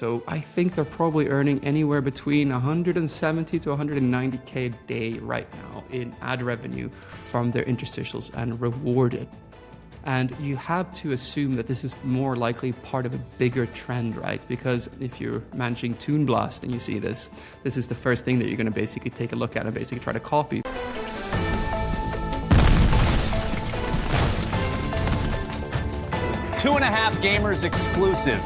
So I think they're probably earning anywhere between 170 to 190K a day right now in ad revenue from their interstitials and rewarded. And you have to assume that this is more likely part of a bigger trend, right? Because if you're managing Toon Blast and you see this is the first thing that you're going to basically take a look at and basically try to copy. Two and a Half Gamers exclusive.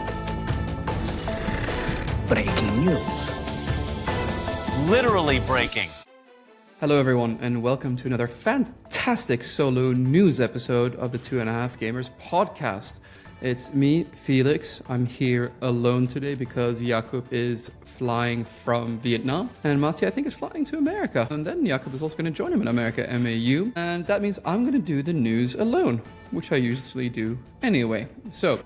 Breaking news. Literally breaking. Hello everyone and welcome to another fantastic solo news episode of the 2.5 Gamers podcast. It's me, Felix. I'm here alone today because Jakub is flying from Vietnam and Matti, I think, is flying to America. And then Jakub is also going to join him in America, MAU. And that means I'm going to do the news alone, which I usually do anyway. So,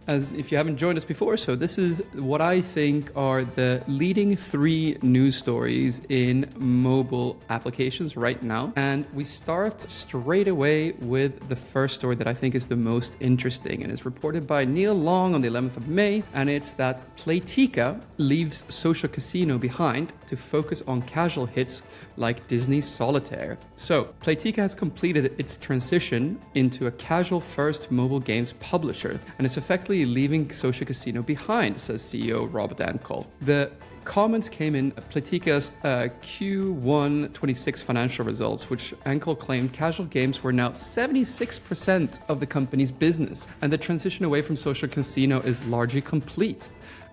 as if you haven't joined us before, so this is what I think are the leading 3 news stories in mobile applications right now. And we start straight away with the first story that I think is the most interesting, and it's reported by Neil Long on the 11th of May. And it's that Playtika leaves social casino behind to focus on casual hits like Disney Solitaire. So Playtika has completed its transition into a casual first mobile games publisher, and it's effectively leaving social casino behind, says CEO Robert Ancol. The comments came in Playtika's Q1 26 financial results, which Ancol claimed casual games were now 76% of the company's business, and the transition away from social casino is largely complete.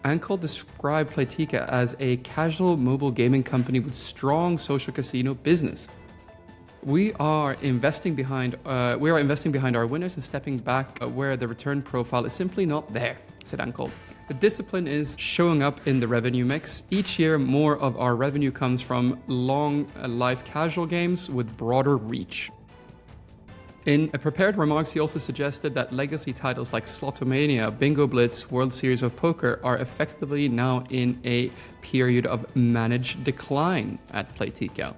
Ancol described Playtika as a casual mobile gaming company with strong social casino business. We are investing behind our winners and stepping back where the return profile is simply not there, said Ancol. The discipline is showing up in the revenue mix. Each year, more of our revenue comes from long life casual games with broader reach. In prepared remarks, he also suggested that legacy titles like Slotomania, Bingo Blitz, World Series of Poker are effectively now in a period of managed decline at Playtika.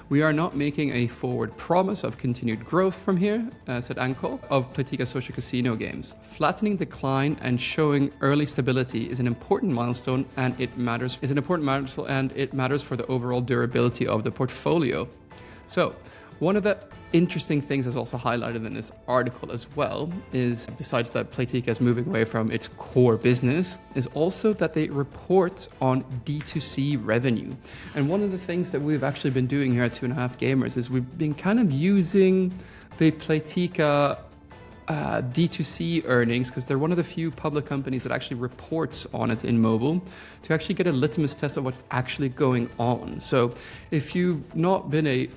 We are not making a forward promise of continued growth from here, said Ancol, of Playtika social casino games. Flattening decline and showing early stability is an important milestone, and it matters for the overall durability of the portfolio. So, one of the interesting things that's also highlighted in this article as well is, besides that Playtika is moving away from its core business, is also that they report on D2C revenue. And one of the things that we've actually been doing here at 2.5 Gamers is we've been kind of using the Playtika D2C earnings, because they're one of the few public companies that actually reports on it in mobile, to actually get a litmus test of what's actually going on. So if you've not been a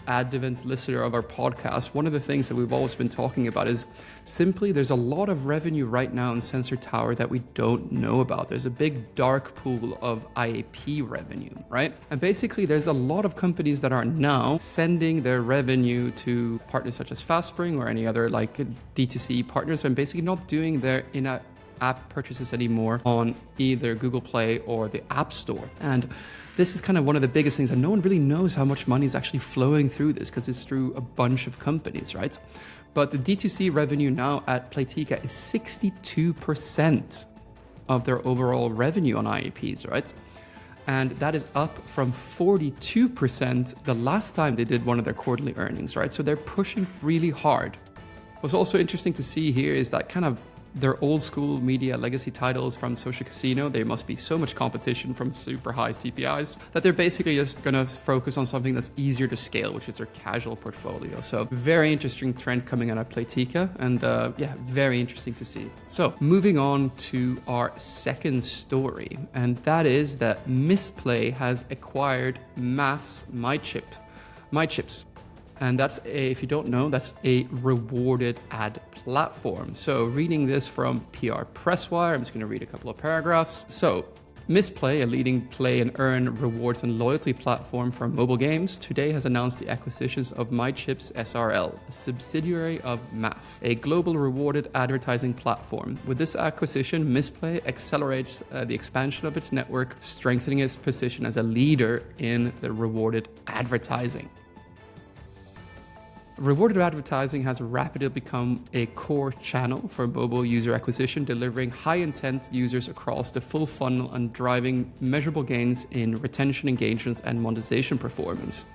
advent listener of our podcast, one of the things that we've always been talking about is simply there's a lot of revenue right now in Sensor Tower that we don't know about. There's a big dark pool of IAP revenue, right? And basically there's a lot of companies that are now sending their revenue to partners such as FastSpring or any other like D2C partners, and basically not doing their in-app purchases anymore on either Google Play or the App Store. And this is kind of one of the biggest things, and no one really knows how much money is actually flowing through this because it's through a bunch of companies, right? But the D2C revenue now at Playtika is 62% of their overall revenue on IAPs, right? And that is up from 42% the last time they did one of their quarterly earnings, right? So they're pushing really hard. What's also interesting to see here is that kind of their old school media legacy titles from social casino, there must be so much competition from super high CPIs that they're basically just going to focus on something that's easier to scale, which is their casual portfolio. So very interesting trend coming out of Playtika, and very interesting to see. So moving on to our second story, and that is that Mistplay has acquired Math's Mychips. And that's if you don't know, that's a rewarded ad platform. So reading this from PR Presswire, I'm just going to read a couple of paragraphs. So Mistplay, a leading play and earn rewards and loyalty platform for mobile games, today has announced the acquisitions of Mychips SRL, a subsidiary of Math, a global rewarded advertising platform. With this acquisition, Mistplay accelerates the expansion of its network, strengthening its position as a leader in the rewarded advertising. Rewarded advertising has rapidly become a core channel for mobile user acquisition, delivering high-intent users across the full funnel and driving measurable gains in retention, engagement, and monetization performance.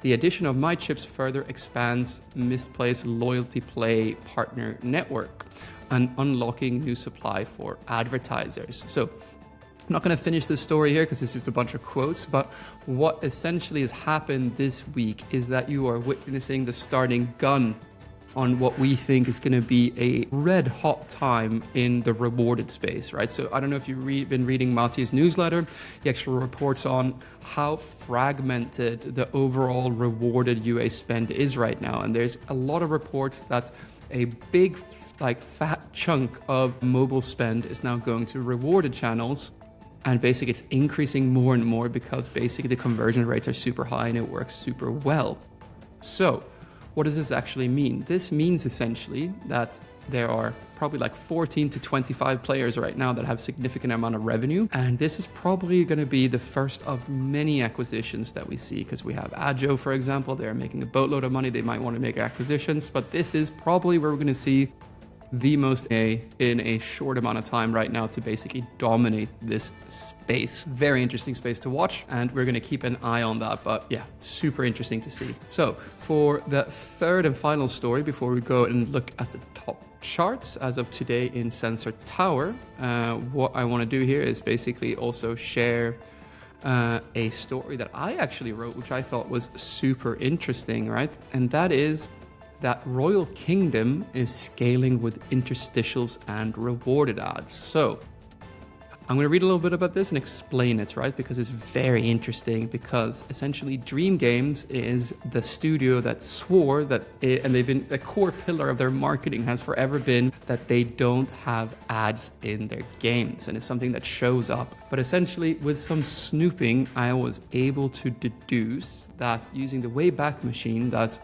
The addition of Mychips further expands Mistplay's loyalty play partner network and unlocking new supply for advertisers. So I'm not going to finish this story here because it's just a bunch of quotes, but what essentially has happened this week is that you are witnessing the starting gun on what we think is going to be a red hot time in the rewarded space, right? So I don't know if you've been reading Matti's newsletter. He actually reports on how fragmented the overall rewarded UA spend is right now. And there's a lot of reports that a big, fat chunk of mobile spend is now going to rewarded channels. And basically it's increasing more and more because basically the conversion rates are super high and it works super well. So what does this actually mean? This means essentially that there are probably like 14 to 25 players right now that have significant amount of revenue. And this is probably going to be the first of many acquisitions that we see, because we have Agio, for example, they're making a boatload of money. They might want to make acquisitions, but this is probably where we're going to see the most in a short amount of time right now to basically dominate this space. Very interesting space to watch, and we're going to keep an eye on that. But yeah, super interesting to see. So for the third and final story, before we go and look at the top charts as of today in Sensor Tower, what I want to do here is basically also share a story that I actually wrote, which I thought was super interesting, right? And that is that Royal Kingdom is scaling with interstitials and rewarded ads. So I'm going to read a little bit about this and explain it, right? Because it's very interesting, because essentially Dream Games is the studio that swore that and they've been a core pillar of their marketing has forever been that they don't have ads in their games. And it's something that shows up. But essentially with some snooping, I was able to deduce that using the Wayback Machine, that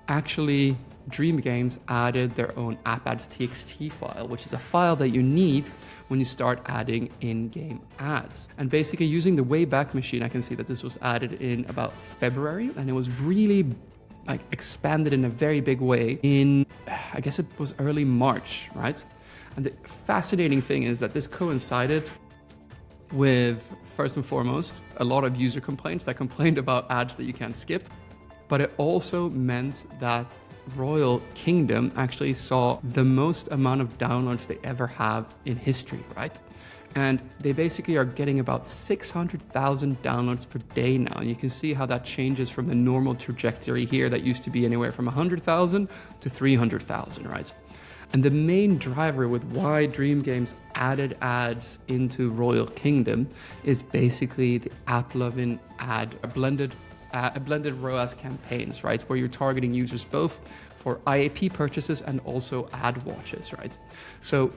actually Dream Games added their own app ads txt file, which is a file that you need when you start adding in-game ads. And basically using the Wayback Machine, I can see that this was added in about February, and it was really expanded in a very big way in, I guess it was early March, right? And the fascinating thing is that this coincided with, first and foremost, a lot of user complaints that complained about ads that you can't skip. But it also meant that Royal Kingdom actually saw the most amount of downloads they ever have in history, right? And they basically are getting about 600,000 downloads per day now. And you can see how that changes from the normal trajectory here that used to be anywhere from 100,000 to 300,000, right? And the main driver with why Dream Games added ads into Royal Kingdom is basically the app-loving ad, a blended ROAS campaigns, right? Where you're targeting users both for IAP purchases and also ad watches, right? So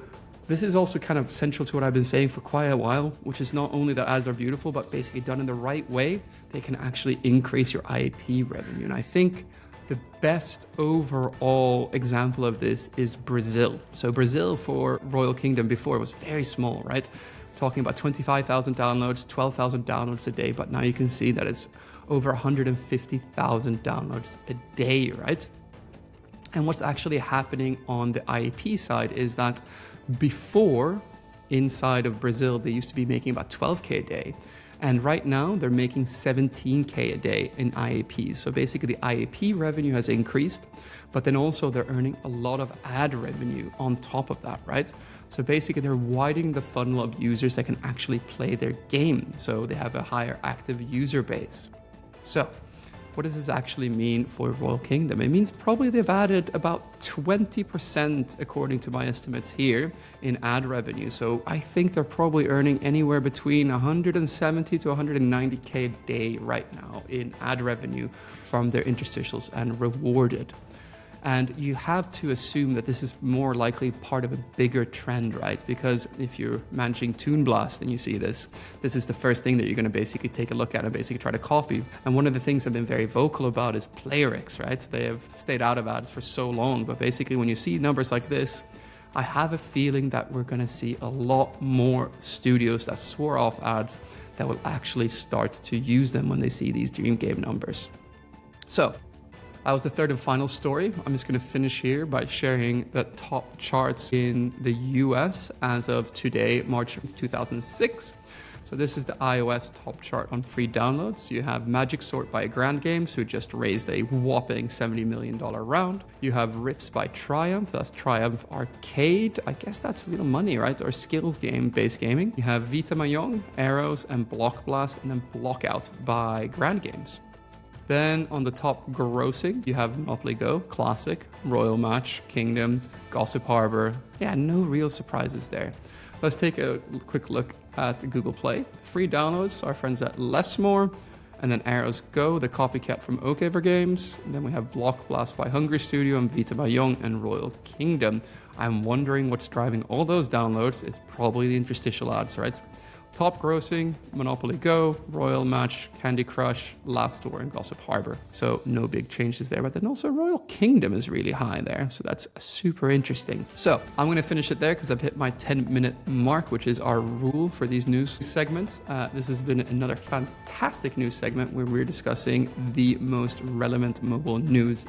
this is also kind of central to what I've been saying for quite a while, which is not only that ads are beautiful, but basically done in the right way, they can actually increase your IAP revenue. And I think the best overall example of this is Brazil. So Brazil for Royal Kingdom before was very small, right? Talking about 25,000 downloads, 12,000 downloads a day, but now you can see that it's over 150,000 downloads a day, right? And what's actually happening on the IAP side is that before, inside of Brazil, they used to be making about 12K a day. And right now they're making 17K a day in IAPs. So basically the IAP revenue has increased, but then also they're earning a lot of ad revenue on top of that, right? So basically they're widening the funnel of users that can actually play their game. So they have a higher active user base. So what does this actually mean for Royal Kingdom? It means probably they've added about 20%, according to my estimates here, in ad revenue. So I think they're probably earning anywhere between 170 to 190K a day right now in ad revenue from their interstitials and rewarded. And you have to assume that this is more likely part of a bigger trend, right? Because if you're managing Toon Blast and you see this is the first thing that you're going to basically take a look at and basically try to copy. And one of the things I've been very vocal about is Playrix, right? They have stayed out of ads for so long, but basically when you see numbers like this, I have a feeling that we're going to see a lot more studios that swore off ads that will actually start to use them when they see these Dream Game numbers. So That was the third and final story. I'm just going to finish here by sharing the top charts in the US as of today, March 2006. So this is the iOS top chart on free downloads. You have Magic Sort by Grand Games, who just raised a whopping $70 million round. You have Rips by Triumph, that's Triumph Arcade. I guess that's real money, right? Or skills game, base gaming. You have Vita Mahjong, Arrows, and Block Blast, and then Blockout by Grand Games. Then on the top grossing, you have Monopoly Go, Classic, Royal Match, Kingdom, Gossip Harbor. Yeah, no real surprises there. Let's take a quick look at Google Play. Free downloads, our friends at Lessmore, and then Arrows Go, the copycat from Oakever Games. And then we have Block Blast by Hungry Studio and Vita Mahjong and Royal Kingdom. I'm wondering what's driving all those downloads. It's probably the interstitial ads, right? Top grossing, Monopoly Go, Royal Match, Candy Crush, Last Door, and Gossip Harbor. So no big changes there, but then also Royal Kingdom is really high there. So that's super interesting. So I'm going to finish it there because I've hit my 10-minute mark, which is our rule for these news segments. This has been another fantastic news segment where we're discussing the most relevant mobile news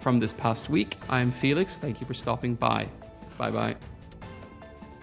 from this past week. I'm Felix. Thank you for stopping by. Bye-bye.